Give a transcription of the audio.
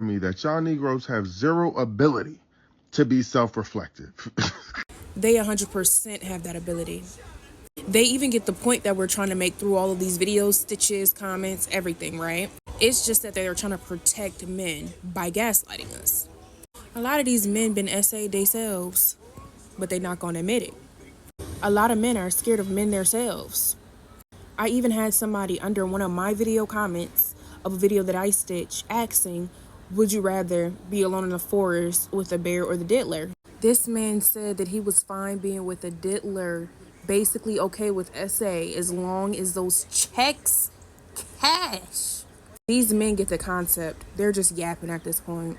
Me that y'all Negroes have zero ability to be self-reflective. They 100% have that ability. They even get the point that we're trying to make through all of these videos, stitches, comments, everything, right? It's just that they're trying to protect men by gaslighting us. A lot of these men been essayed themselves, but they not gonna admit it. A lot of men are scared of men themselves. I even had somebody under one of my video comments of a video that I stitched asking, would you rather be alone in the forest with a bear or the diddler? This man said that he was fine being with a diddler, basically okay with SA as long as those checks cash. These men get the concept. They're just yapping at this point.